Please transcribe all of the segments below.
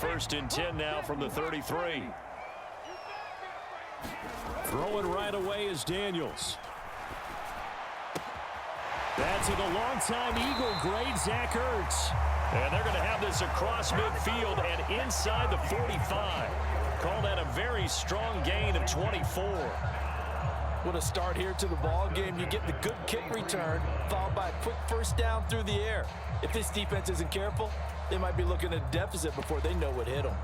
1st and 10 now from the 33. Throwing right away is Daniels. That's to the longtime Eagle, great Zach Ertz. And they're going to have this across midfield and inside the 45. Call that a very strong gain of 24. What a start here to the ball game. You get the good kick return, followed by a quick first down through the air. If this defense isn't careful, they might be looking at a deficit before they know what hit them.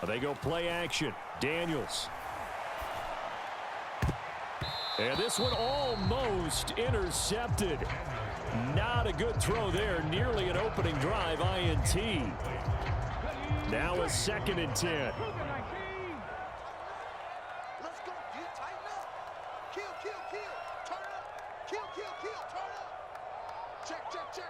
They go play action. Daniels. And this one almost intercepted. Not a good throw there. Nearly an opening drive INT. Now a 2nd and 10. Let's go, dude. Tighten up. Kill. Turn up. Kill. Turn up. Check.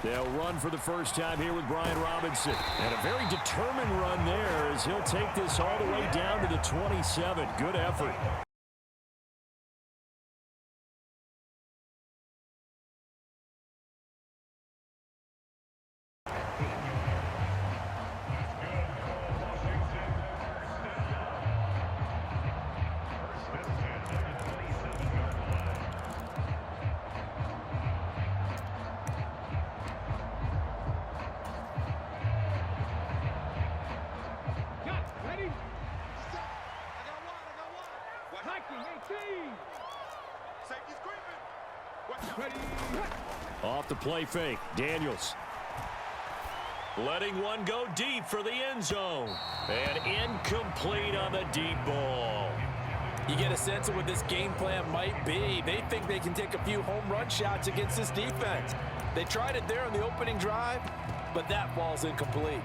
They'll run for the first time here with Brian Robinson. And a very determined run there as he'll take this all the way down to the 27. Good effort. Off the play fake, Daniels. Letting one go deep for the end zone. And incomplete on the deep ball. You get a sense of what this game plan might be. They think they can take a few home run shots against this defense. They tried it there on the opening drive, but that ball's incomplete.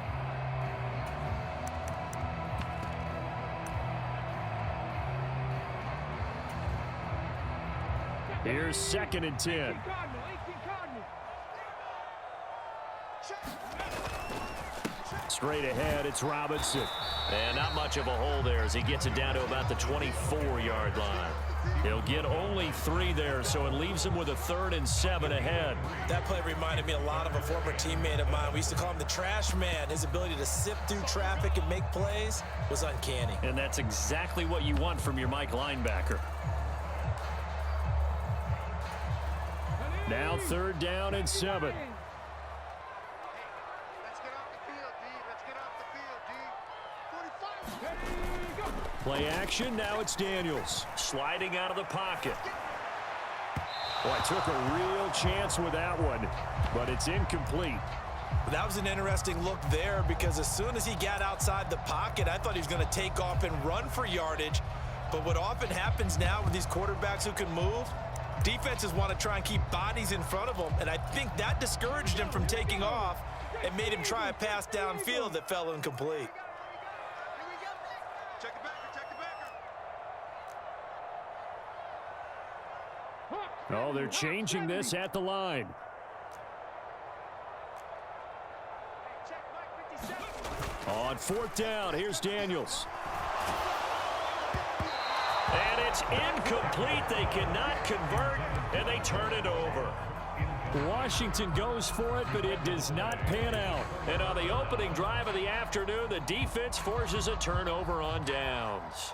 Here's 2nd and 10. Straight ahead, it's Robinson. And not much of a hole there as he gets it down to about the 24-yard line. He'll get only 3 there, so it leaves him with a 3rd and 7 ahead. That play reminded me a lot of a former teammate of mine. We used to call him the trash man. His ability to sift through traffic and make plays was uncanny. And that's exactly what you want from your Mike linebacker. Now 3rd down and 7. Play action, now it's Daniels. Sliding out of the pocket. Boy, took a real chance with that one, but it's incomplete. That was an interesting look there because as soon as he got outside the pocket, I thought he was going to take off and run for yardage. But what often happens now with these quarterbacks who can move, defenses want to try and keep bodies in front of them, and I think that discouraged him from taking off and made him try a pass downfield that fell incomplete. Oh, they're changing this at the line. On 4th down, here's Daniels. And it's incomplete. They cannot convert, and they turn it over. Washington goes for it, but it does not pan out. And on the opening drive of the afternoon, the defense forces a turnover on downs.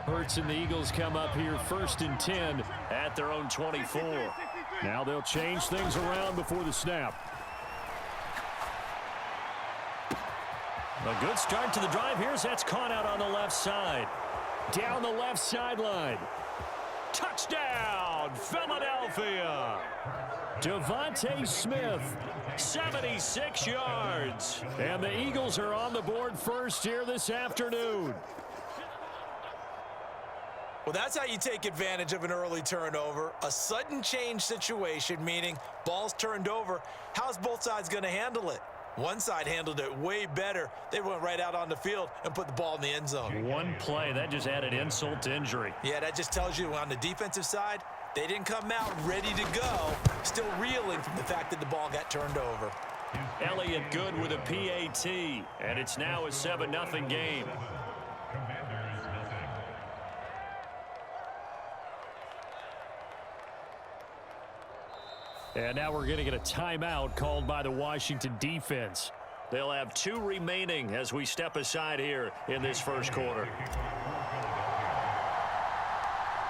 Hurts and the Eagles come up here 1st and 10 at their own 24. Now they'll change things around before the snap. A good start to the drive. Here's that's caught out on the left side. Down the left sideline. Touchdown, Philadelphia. Devontae Smith. 76 yards. And the Eagles are on the board first here this afternoon. Well, that's how you take advantage of an early turnover. A sudden change situation, meaning ball's turned over. How's both sides going to handle it? One side handled it way better. They went right out on the field and put the ball in the end zone. One play, that just added insult to injury. Yeah, that just tells you on the defensive side, they didn't come out ready to go, still reeling from the fact that the ball got turned over. Elliott good with a PAT, and it's now a 7-0 game. And now we're going to get a timeout called by the Washington defense. They'll have 2 remaining as we step aside here in this first quarter.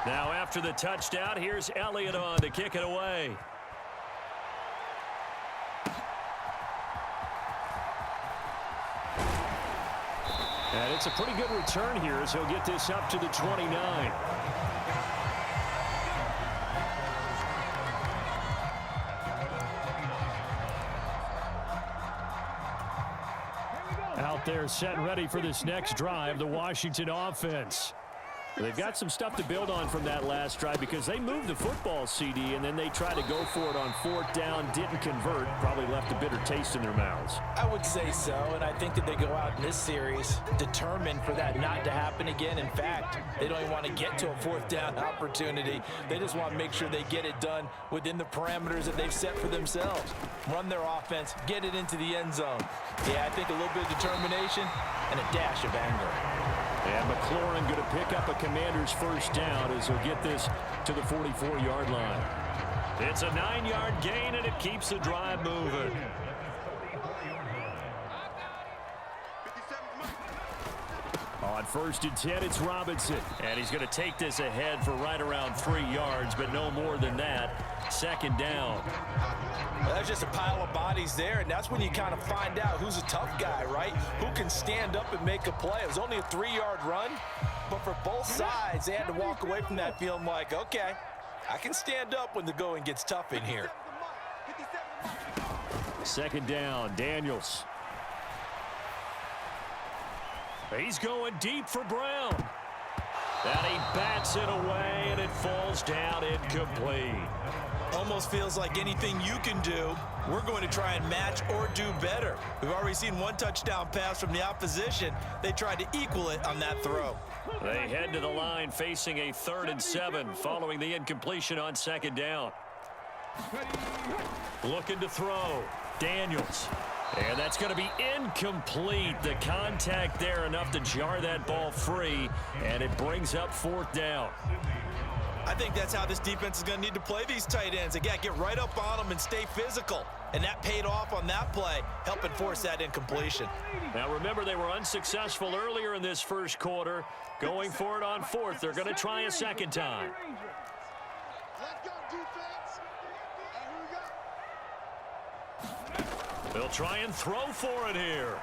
Now after the touchdown, here's Elliott on to kick it away. And it's a pretty good return here as he'll get this up to the 29. Out there set and ready for this next drive, the Washington offense. They've got some stuff to build on from that last drive because they moved the football, CD, and then they tried to go for it on 4th down, didn't convert, probably left a bitter taste in their mouths. I would say so, and I think that they go out in this series determined for that not to happen again. In fact, they don't even want to get to a 4th down opportunity. They just want to make sure they get it done within the parameters that they've set for themselves. Run their offense, get it into the end zone. Yeah, I think a little bit of determination and a dash of anger. And McLaurin going to pick up a Commander's first down as he'll get this to the 44-yard line. It's a 9-yard gain, and it keeps the drive moving. On 1st and 10, it's Robinson. And he's going to take this ahead for right around 3 yards, but no more than that. 2nd down. Well, there's just a pile of bodies there, and that's when you kind of find out who's a tough guy, right? Who can stand up and make a play. It was only a 3-yard run, but for both sides, they had to walk away from that feeling like, okay, I can stand up when the going gets tough in here. 2nd down, Daniels. He's going deep for Brown. And he bats it away, and it falls down incomplete. Almost feels like anything you can do, we're going to try and match or do better. We've already seen one touchdown pass from the opposition. They tried to equal it on that throw. They head to the line facing a 3rd and 7 following the incompletion on 2nd down. Looking to throw. Daniels. And that's going to be incomplete. The contact there enough to jar that ball free, and it brings up 4th down. I think that's how this defense is going to need to play these tight ends. Again, get right up on them and stay physical. And that paid off on that play, helping force that incompletion. Now remember, they were unsuccessful earlier in this first quarter. Going for it on 4th. They're going to try a 2nd time. Let's go, defense. Here we go. They'll try and throw for it here.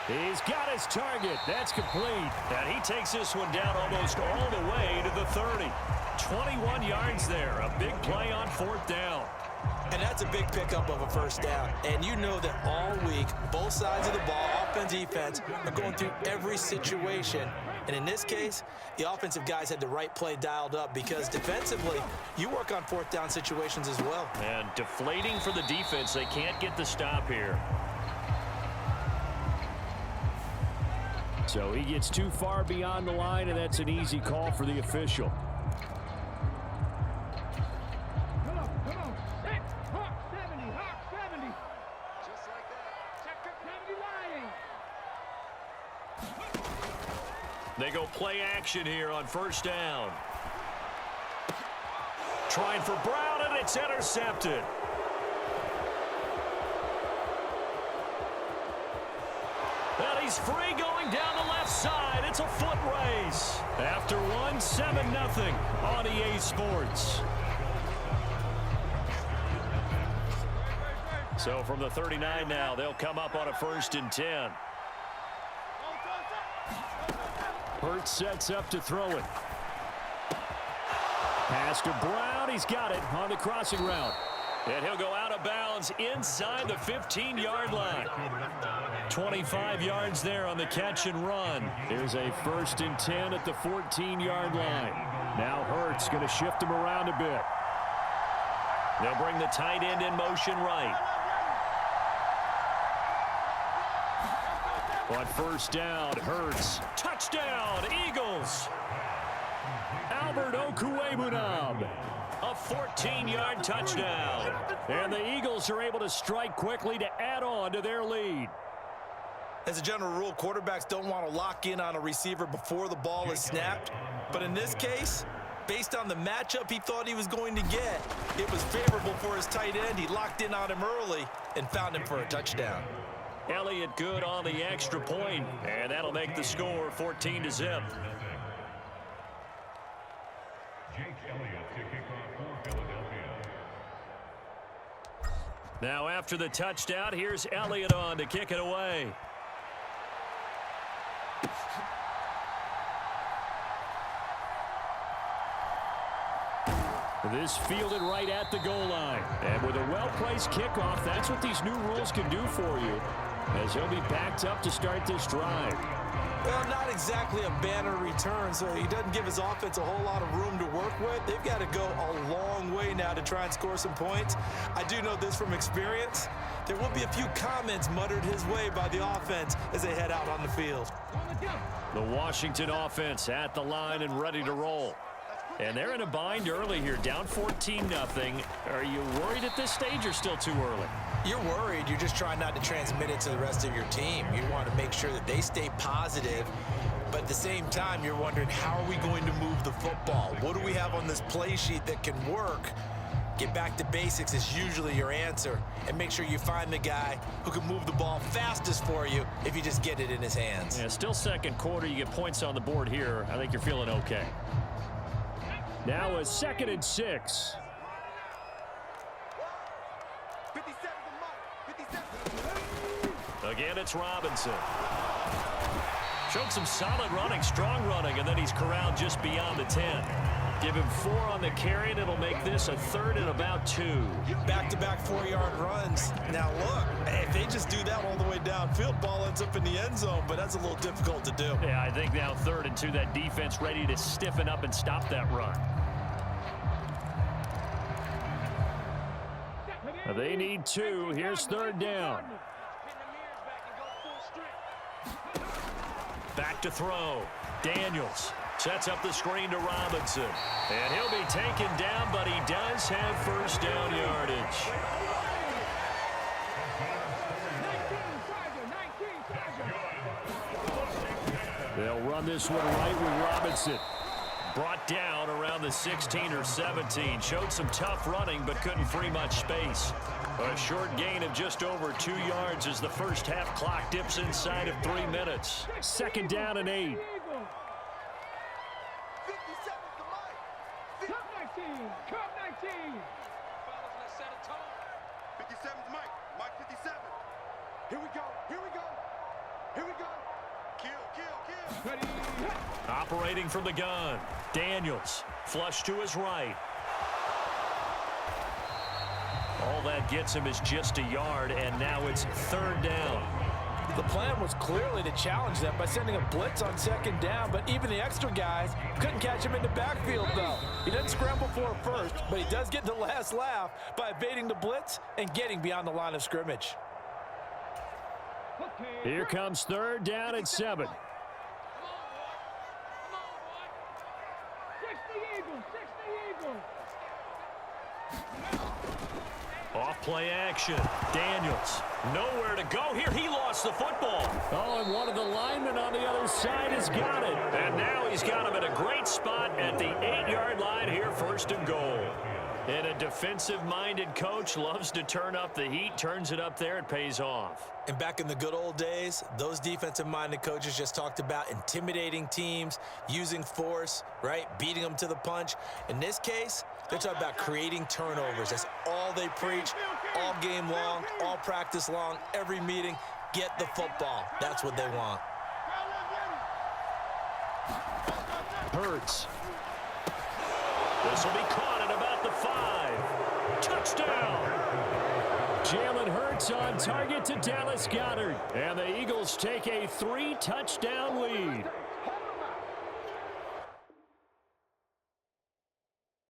He's got his target. That's complete. And he takes this one down almost all the way to the 30. 21 yards there. A big play on 4th down. And that's a big pickup of a 1st down. And you know that all week, both sides of the ball, offense, defense, are going through every situation. And in this case, the offensive guys had the right play dialed up because defensively, you work on 4th down situations as well. And deflating for the defense. They can't get the stop here. So he gets too far beyond the line, and that's an easy call for the official. Come on. Hey, Hawk 70, Hawk 70. Just like that. Check the 70 line. They go play action here on 1st down. Trying for Brown, and it's intercepted. And he's free going down the left side. It's a foot race. After one, 7-0 on EA Sports. So from the 39 now, they'll come up on a 1st and 10. Hurts sets up to throw it. Pass to Brown. He's got it on the crossing route. And he'll go out of bounds inside the 15-yard line. 25 yards there on the catch and run. Here's a 1st and 10 at the 14-yard line. Now Hurts going to shift him around a bit. They'll bring the tight end in motion right. On 1st down, Hurts. Touchdown, Eagles. Albert Okwuegbunam. A 14-yard touchdown. And the Eagles are able to strike quickly to add on to their lead. As a general rule, quarterbacks don't want to lock in on a receiver before the ball is snapped. But in this case, based on the matchup he thought he was going to get, it was favorable for his tight end. He locked in on him early and found him for a touchdown. Elliott good on the extra point, and that'll make the score 14-0. Now after the touchdown, here's Elliott on to kick it away. This fielded right at the goal line. And with a well-placed kickoff, that's what these new rules can do for you, as he'll be backed up to start this drive. Well, not exactly a banner return, so he doesn't give his offense a whole lot of room to work with. They've got to go a long way now to try and score some points. I do know this from experience. There will be a few comments muttered his way by the offense as they head out on the field. The Washington offense at the line and ready to roll. And they're in a bind early here, down 14-0. Are you worried at this stage or still too early? You're worried. You're just trying not to transmit it to the rest of your team. You want to make sure that they stay positive. But at the same time, you're wondering, how are we going to move the football? What do we have on this play sheet that can work? Get back to basics is usually your answer. And make sure you find the guy who can move the ball fastest for you if you just get it in his hands. Yeah, still second quarter. You get points on the board here. I think you're feeling okay. Now a 2nd and 6. Again, it's Robinson. Showed some solid running, strong running, and then he's corralled just beyond the 10. Give him 4 on the carry, and it'll make this a 3rd and about 2. Back-to-back 4-yard runs. Now, look, if they just do that all the way downfield, ball ends up in the end zone, but that's a little difficult to do. Yeah, I think now 3rd and 2, that defense ready to stiffen up and stop that run. They need 2. Here's 3rd down. Back to throw. Daniels sets up the screen to Robinson. And he'll be taken down, but he does have 1st down yardage. They'll run this one right with Robinson. Brought down around the 16 or 17. Showed some tough running, but couldn't free much space. A short gain of just over 2 yards as the first half clock dips inside of 3 minutes. 2nd down and 8. Cup 19. 57's Mike. Mike 57. Here we go. Here we go. Here we go. Kill, kill, kill. Ready. Operating from the gun. Daniels flush to his right. All that gets him is just a yard, and now it's 3rd down. The plan was clearly to challenge them by sending a blitz on 2nd down, but even the extra guys couldn't catch him in the backfield, though. He doesn't scramble for a first, but he does get the last laugh by evading the blitz and getting beyond the line of scrimmage. Here comes 3rd down and 7. Off play action. Daniels nowhere to go here. He lost the football. Oh, and one of the linemen on the other side has got it. And now he's got him in a great spot at the 8-yard line here, 1st and goal. And a defensive-minded coach loves to turn up the heat, turns it up there, it pays off. And back in the good old days, those defensive-minded coaches just talked about intimidating teams, using force, right, beating them to the punch. In this case, they're talking about creating turnovers. That's all they preach, all game long, all practice long, every meeting. Get the football. That's what they want. Hurts. This will be caught at about the 5. Touchdown! Jalen Hurts on target to Dallas Goedert. And the Eagles take a 3-touchdown lead.